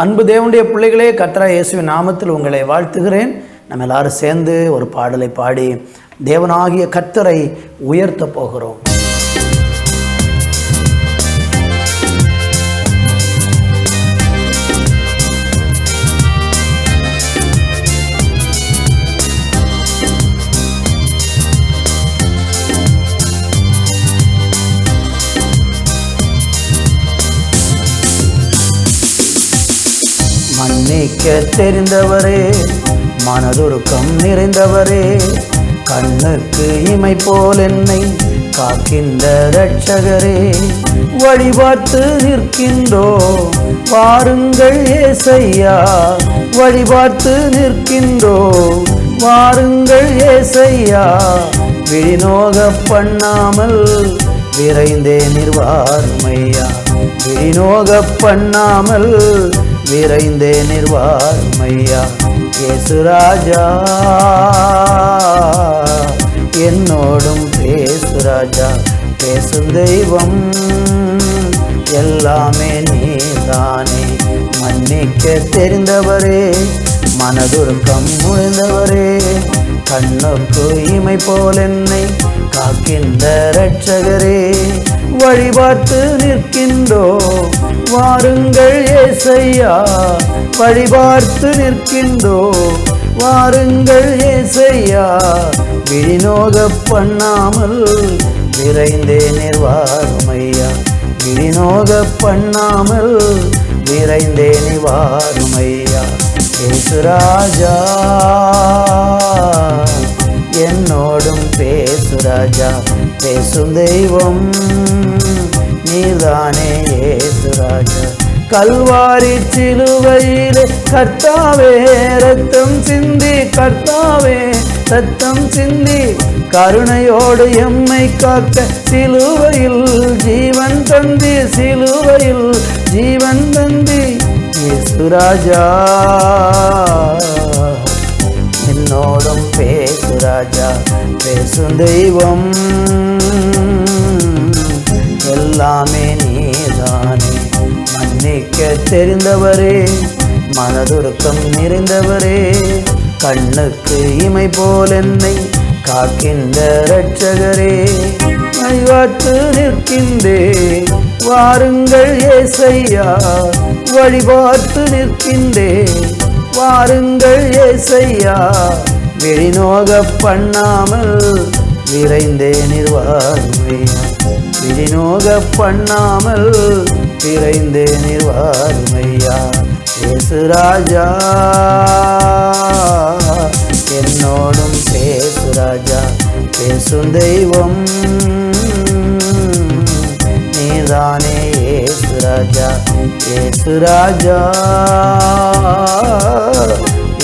அன்பு தேவனுடைய பிள்ளைகளே, கர்த்தராகிய இயேசுவின் நாமத்தில் உங்களை வாழ்த்துகிறேன். நம்ம எல்லாரும் சேர்ந்து ஒரு பாடலை பாடி தேவனாகிய கர்த்தரை உயர்த்த போகிறோம். மன்னிக்க தெரிந்தவரே, மனதுருக்கம் நிறைந்தவரே, கண்ணுக்கு இமை போல் என்னை காக்கின்ற இரட்சகரே, வழிபார்த்து நிற்கின்றோ வாருங்கள் ஏசையா, வழிபார்த்து நிற்கின்றோ வாருங்கள் ஏசையா, விழிநோக பண்ணாமல் விரைந்தே நிர்வாருமையா, விழிநோக பண்ணாமல் விரைந்தே நிர்வாருமையா. இயேசு ராஜா என்னோடும் பேசு ராஜா, பேசும் தெய்வம் எல்லாமே நீதானே. மன்னிக்க தெரிந்தவரே, மனதுருக்கம் முடிந்தவரே, கண்ணுக்கு இமை போல் என்னை காக்கின்ற இரட்சகரே, வழிபார்த்து நிற்கின்றோ வாருங்கள் ஏசையா, வழிபார்த்து நிற்கின்றோ வாருங்கள் ஏசையா, விழிநோக பண்ணாமல் விரைந்தே நிர்வாருமையா, விழிநோக பண்ணாமல் விரைந்தே நிர்வாருமையா. இயேசு ராஜா என்னோடும் பேசு ராஜா, பேசும் தெய்வம் நீதானே இயேசு ராஜா. கல்வாரி சிலுவையிலே கர்த்தாவே ரத்தம் சிந்தி, கர்த்தாவே ரத்தம் சிந்தி, கருணையோடு எம்மை காக்க சிலுவையில் ஜீவன் தந்தி, சிலுவையில் ஜீவன் தந்தி. இயேசு ராஜா என்னோடும் பேசு ராஜா, பேசும் தெய்வம் எல்லாமே நீதானே. மன்னிக்க தெரிந்தவரே, மனதுருக்கம் நிறைந்தவரே, கண்ணுக்கு இமை போல் என்னை காக்கின்ற இரட்சகரே, வழிபார்த்து நிற்கின்றே வாருங்கள் ஏசையா, வழிபார்த்து நிற்கின்றே வாருங்கள் ஏசையா, விழிநோக பண்ணாமல் விரைந்தே நிர்வாருமையா, விழிநோக பண்ணாமல் விரைந்தே நிர்வாருமையா. இயேசு ராஜா என்னோடும் பேசு ராஜா, பேசும் தெய்வம் நீதானே இயேசு ராஜா, இயேசு ராஜா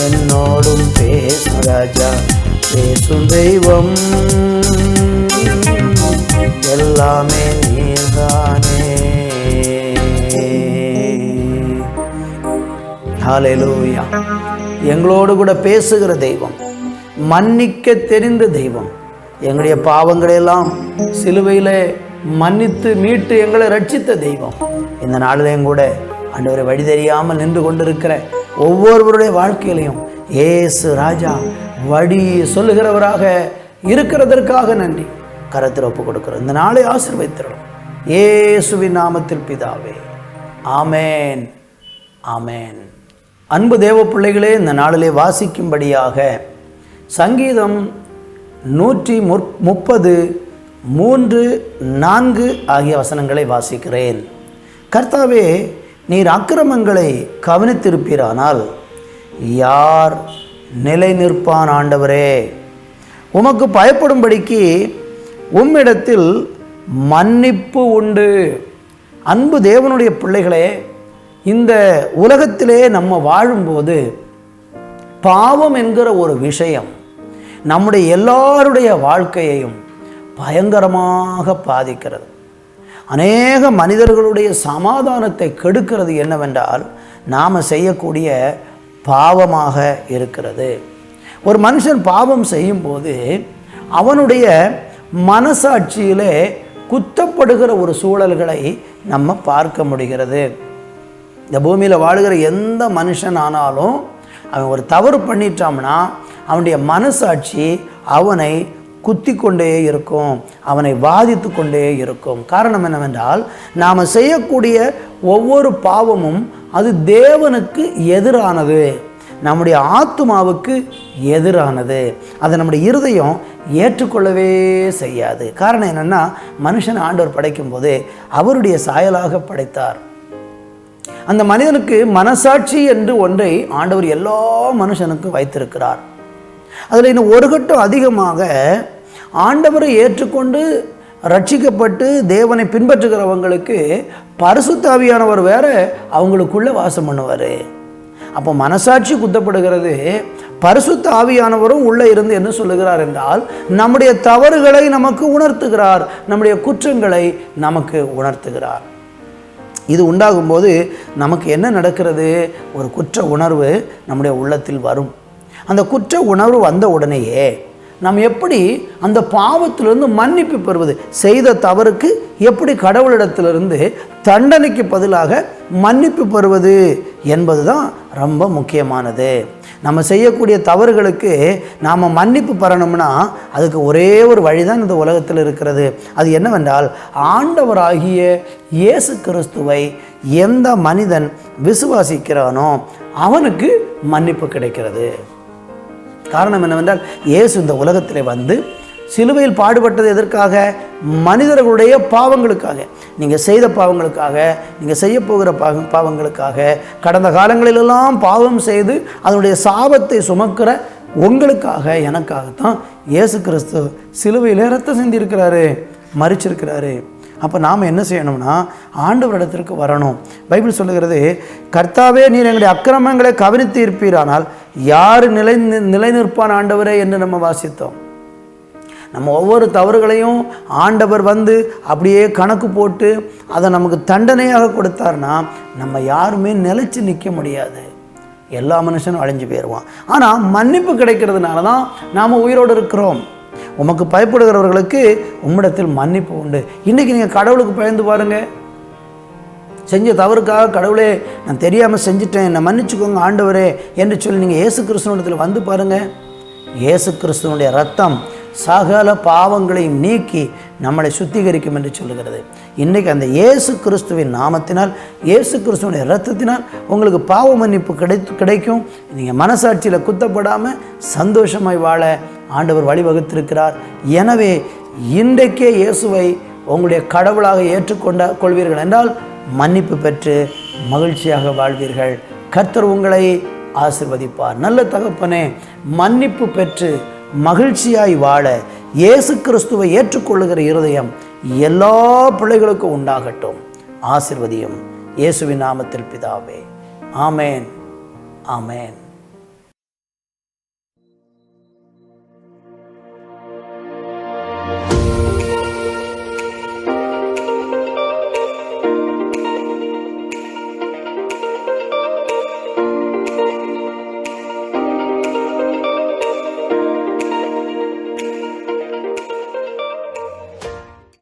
என்னோடும் பேசு ராஜா, பேசும் தெய்வம் எல்லாமே நீதானே. ஹல்லேலூயா. எங்களோடு கூட பேசுகிற தெய்வம், மன்னிக்க தெரிந்த தெய்வம், எங்களுடைய பாவங்களையெல்லாம் சிலுவையிலே மன்னித்து மீட்டு எங்களை ரட்சித்த தெய்வம், இந்த நாளிலையும் கூட ஆண்டவரை வழி தெரியாமல் நின்று கொண்டிருக்கிற ஒவ்வொருவருடைய வாழ்க்கையிலையும் இயேசு ராஜா வழி சொல்லுகிறவராக இருக்கிறதற்காக நன்றி. கரத்தில் ஒப்பு கொடுக்கிறோம். இந்த நாளை ஆசீர்வதித்திரணும் இயேசுவின் நாமத்தில் பிதாவே, ஆமேன், ஆமேன். அன்பு தேவ பிள்ளைகளே, இந்த நாளிலே வாசிக்கும்படியாக சங்கீதம் 130 3, 4 ஆகிய வசனங்களை வாசிக்கிறேன். கர்த்தாவே, நீர் அக்கிரமங்களை கவனித்திருப்பீரானால் யார் நிலை நிற்பான்? ஆண்டவரே, உமக்கு பயப்படும்படிக்கு உம்மிடத்தில் மன்னிப்பு உண்டு. அன்பு தேவனுடைய பிள்ளைகளே, இந்த உலகத்திலே நம்ம வாழும்போது பாவம் என்கிற ஒரு விஷயம் நம்முடைய எல்லாருடைய வாழ்க்கையையும் பயங்கரமாக பாதிக்கிறது. அநேக மனிதர்களுடைய சமாதானத்தை கெடுக்கிறது என்னவென்றால் நாம் செய்யக்கூடிய பாவமாக இருக்கிறது. ஒரு மனுஷன் பாவம் செய்யும்போது அவனுடைய மனசாட்சியிலே குத்தப்படுகிற ஒரு சூழல்களை நம்ம பார்க்க முடிகிறது. இந்த பூமியில் வாழுகிற எந்த மனுஷன் ஆனாலும் அவன் ஒரு தவறு பண்ணிட்டான்னா அவனுடைய மனசாட்சி அவனை குத்தி கொண்டே இருக்கும், அவனை வாதித்து கொண்டே இருக்கும். காரணம் என்னவென்றால், நாம் செய்யக்கூடிய ஒவ்வொரு பாவமும் அது தேவனுக்கு எதிரானது, நம்முடைய ஆத்துமாவுக்கு எதிரானது. அதை நம்முடைய இருதயம் ஏற்றுக்கொள்ளவே செய்யாது. காரணம் என்னென்னா, மனுஷன் ஆண்டவர் படைக்கும்போது அவருடைய சாயலாக படைத்தார். அந்த மனிதனுக்கு மனசாட்சி என்று ஒன்றை ஆண்டவர் எல்லா மனுஷனுக்கும் வைத்திருக்கிறார். அதில் இன்னும் ஒரு கட்டம் அதிகமாக ஆண்டவரை ஏற்றுக்கொண்டு ரட்சிக்கப்பட்டு தேவனை பின்பற்றுகிறவங்களுக்கு பரிசுத்த ஆவியானவர் வேற அவங்களுக்குள்ள வாசம் பண்ணுவார். அப்போ மனசாட்சி குத்தப்படுகிறது, பரிசுத்த ஆவியானவரும் உள்ளே இருந்து என்ன சொல்லுகிறார் என்றால், நம்முடைய தவறுகளை நமக்கு உணர்த்துகிறார், நம்முடைய குற்றங்களை நமக்கு உணர்த்துகிறார். இது உண்டாகும்போது நமக்கு என்ன நடக்கிறது? ஒரு குற்ற உணர்வு நம்முடைய உள்ளத்தில் வரும். அந்த குற்ற உணர்வு வந்த உடனேயே நாம் எப்படி அந்த பாவத்திலிருந்து மன்னிப்பு பெறுவது, செய்த தவறுக்கு எப்படி கடவுளிடத்திலிருந்து தண்டனைக்கு பதிலாக மன்னிப்பு பெறுவது என்பது தான் ரொம்ப முக்கியமானது. நம்ம செய்யக்கூடிய தவறுகளுக்கு நாம் மன்னிப்பு பெறணும்னா அதுக்கு ஒரே ஒரு வழிதான் இந்த உலகத்தில் இருக்கிறது. அது என்னவென்றால், ஆண்டவராகிய இயேசு கிறிஸ்துவை எந்த மனிதன் விசுவாசிக்கிறானோ அவனுக்கு மன்னிப்பு கிடைக்கிறது. காரணம் என்னவென்றால், இயேசு இந்த உலகத்திலே வந்து சிலுவையில் பாடுபட்டது எதற்காக? மனிதர்களுடைய பாவங்களுக்காக. நீங்கள் செய்த பாவங்களுக்காக, நீங்கள் செய்ய போகிற பாவங்களுக்காக, கடந்த காலங்களிலெல்லாம் பாவம் செய்து அதனுடைய சாபத்தை சுமக்கிற உங்களுக்காக, எனக்காகத்தான் இயேசு கிறிஸ்து சிலுவையில் ரத்தம் சிந்திருக்கிறாரு, மரிச்சிருக்கிறாரு. அப்போ நாம் என்ன செய்யணும்னா, ஆண்டவரிடத்திற்கு வரணும். பைபிள் சொல்லுகிறது, கர்த்தாவே நீர் எங்களுடைய அக்கிரமங்களை கவனித்து இருப்பீரானால் யார் நிலை நிற்பான் ஆண்டவரே என்று நம்ம வாசித்தோம். நம்ம ஒவ்வொரு தவறுகளையும் ஆண்டவர் வந்து அப்படியே கணக்கு போட்டு அதை நமக்கு தண்டனையாக கொடுத்தார்னா நம்ம யாருமே நிலைச்சு நிற்க முடியாது. எல்லா மனுஷனும் அழிஞ்சு போயிடுவான். ஆனால் மன்னிப்பு கிடைக்கிறதுனால தான் நாம் உயிரோடு இருக்கிறோம். உமக்கு பயப்படுகிறவர்களுக்கு உம்மிடத்தில் மன்னிப்பு உண்டு. இன்றைக்கி நீங்கள் கடவுளுக்கு பயந்து பாருங்கள். செஞ்ச தவறுக்காக, கடவுளே நான் தெரியாமல் செஞ்சுட்டேன், என்னை மன்னிச்சுக்கோங்க ஆண்டவரே என்று சொல்லி நீங்கள் இயேசு கிறிஸ்துவனிடத்தில் வந்து பாருங்கள். இயேசு கிறிஸ்துவனுடைய ரத்தம் சகல பாவங்களையும் நீக்கி நம்மளை சுத்திகரிக்கும் என்று சொல்லுகிறது. இன்றைக்கி அந்த இயேசு கிறிஸ்துவின் நாமத்தினால், இயேசு கிறிஸ்துவனுடைய இரத்தத்தினால் உங்களுக்கு பாவ மன்னிப்பு கிடைக்கும். நீங்கள் மனசாட்சியில் குத்தப்படாமல் சந்தோஷமாய் வாழ ஆண்டவர் வழிவகுத்திருக்கிறார். எனவே இன்றைக்கே இயேசுவை உங்களுடைய கடவுளாக கொள்வீர்கள் என்றால் மன்னிப்பு பெற்று மகிழ்ச்சியாக வாழ்வீர்கள். கர்த்தர் உங்களை ஆசீர்வதிப்பார். நல்ல தகப்பனே, மன்னிப்பு பெற்று மகிழ்ச்சியாய் வாழ இயேசு கிறிஸ்துவை ஏற்றுக்கொள்ளுகிற இருதயம் எல்லா பிள்ளைகளுக்கும் உண்டாகட்டும். ஆசீர்வதியும். இயேசுவின் நாமத்தில் பிதாவே. ஆமேன், ஆமேன்.